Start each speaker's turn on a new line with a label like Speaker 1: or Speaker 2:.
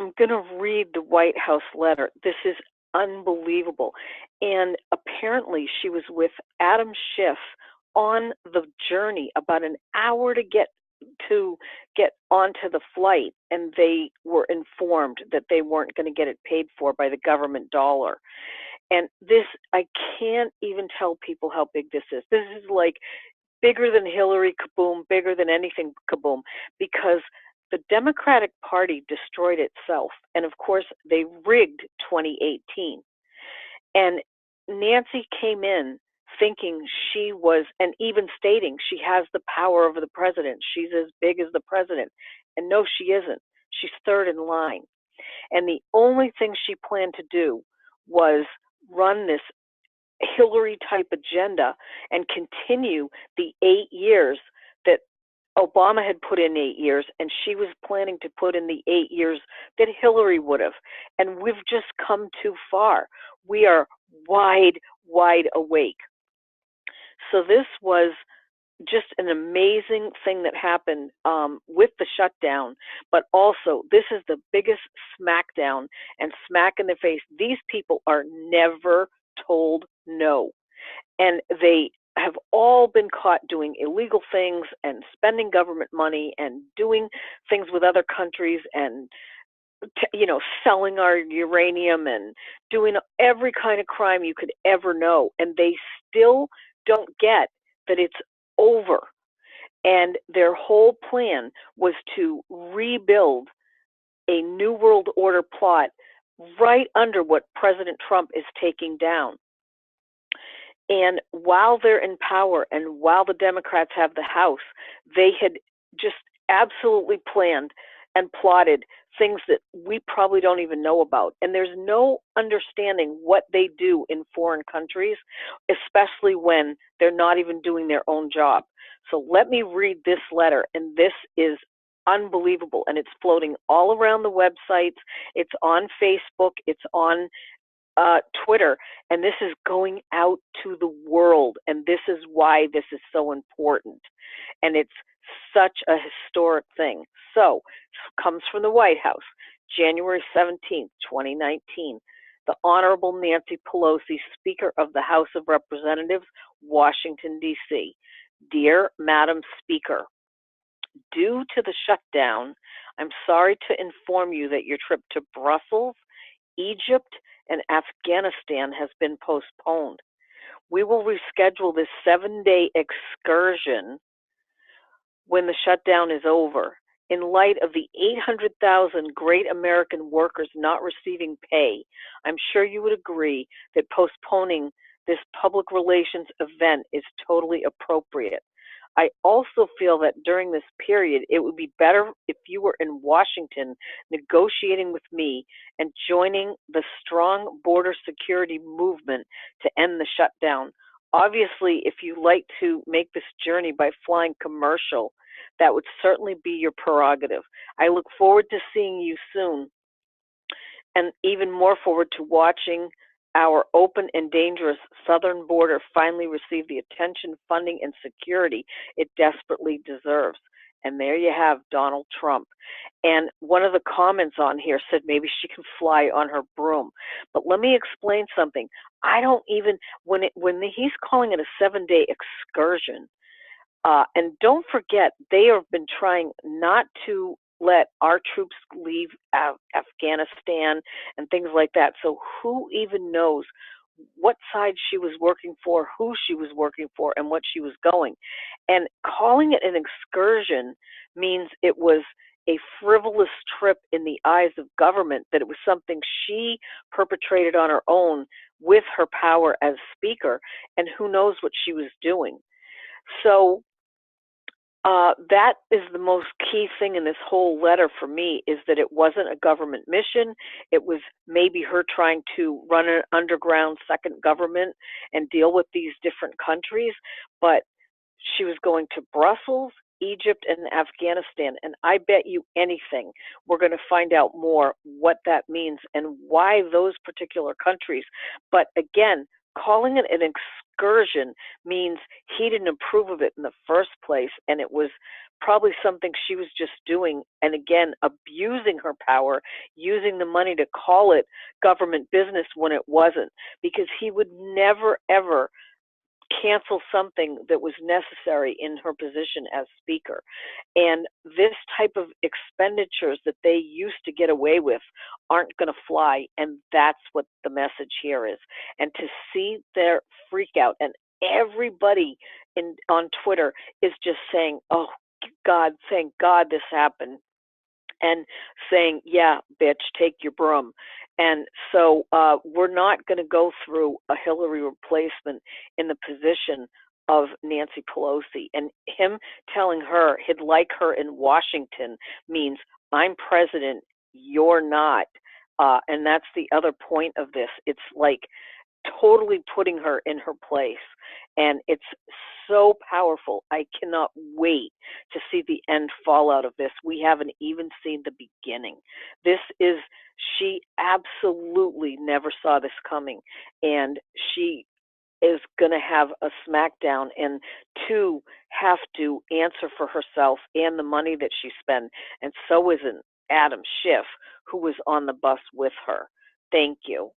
Speaker 1: I'm going to read the White House letter. This is unbelievable. And apparently she was with Adam Schiff on the journey about an hour to get onto the flight, and they were informed that they weren't going to get it paid for by the government dollar. And this, I can't even tell people how big this is. This is like bigger than Hillary, kaboom, bigger than anything, kaboom, because the Democratic Party destroyed itself. And of course, they rigged 2018. And Nancy came in thinking she was, and even stating she has the power over the president. She's as big as the president. And no, she isn't. She's third in line. And the only thing she planned to do was run this Hillary type agenda and continue the 8 years that Obama had put in 8 years, and she was planning to put in the 8 years that Hillary would have. And we've just come too far. We are wide awake. So this was just an amazing thing that happened with the shutdown, but also this is the biggest smackdown and smack in the face. These people are never told no, and they have all been caught doing illegal things and spending government money and doing things with other countries and selling our uranium and doing every kind of crime you could ever know, and they still don't get that it's over. And their whole plan was to rebuild a New World Order plot right under what President Trump is taking down. And while they're in power and while the Democrats have the House, they had just absolutely planned and plotted things that we probably don't even know about. And there's no understanding what they do in foreign countries, especially when they're not even doing their own job. So let me read this letter, and this is unbelievable. And it's floating all around the websites. It's on Facebook. It's on Twitter, and this is going out to the world, and this is why this is so important, and it's such a historic thing. So, it comes from the White House, January 17th, 2019. The Honorable Nancy Pelosi, Speaker of the House of Representatives, Washington, D.C. Dear Madam Speaker, due to the shutdown, I'm sorry to inform you that your trip to Brussels, Egypt, and Afghanistan has been postponed. We will reschedule this 7-day excursion when the shutdown is over. In light of the 800,000 great American workers not receiving pay, I'm sure you would agree that postponing this public relations event is totally appropriate. I also feel that during this period, it would be better if you were in Washington negotiating with me and joining the strong border security movement to end the shutdown. Obviously, if you like to make this journey by flying commercial, that would certainly be your prerogative. I look forward to seeing you soon, and even more forward to watching our open and dangerous southern border finally receive the attention, funding, and security it desperately deserves. And there you have Donald Trump. And one of the comments on here said maybe she can fly on her broom. But let me explain something. I don't even, when he's calling it a 7-day excursion, and don't forget, they have been trying not to let our troops leave Afghanistan and things like that. So who even knows what side she was working for, who she was working for, and what she was going. And calling it an excursion means it was a frivolous trip in the eyes of government, that it was something she perpetrated on her own with her power as speaker, and who knows what she was doing. So that is the most key thing in this whole letter for me, is that it wasn't a government mission. It was maybe her trying to run an underground second government and deal with these different countries. But she was going to Brussels, Egypt, and Afghanistan. And I bet you anything we're going to find out more what that means and why those particular countries. But again, calling it an excursion means he didn't approve of it in the first place, and it was probably something she was just doing, and again, abusing her power, using the money to call it government business when it wasn't, because he would never, ever cancel something that was necessary in her position as speaker. And this type of expenditures that they used to get away with aren't going to fly. And that's what the message here is. And to see their freak out, and everybody on Twitter is just saying, oh God, thank God this happened, and saying, yeah, bitch, take your broom. And so we're not going to go through a Hillary replacement in the position of Nancy Pelosi. And him telling her he'd like her in Washington means I'm president, you're not. And that's the other point of this. It's like totally putting her in her place. And it's so powerful. I cannot wait to see the end fallout of this. We haven't even seen the beginning. She absolutely never saw this coming. And she is going to have a smackdown, and two, have to answer for herself and the money that she spent. And so isn't Adam Schiff, who was on the bus with her. Thank you.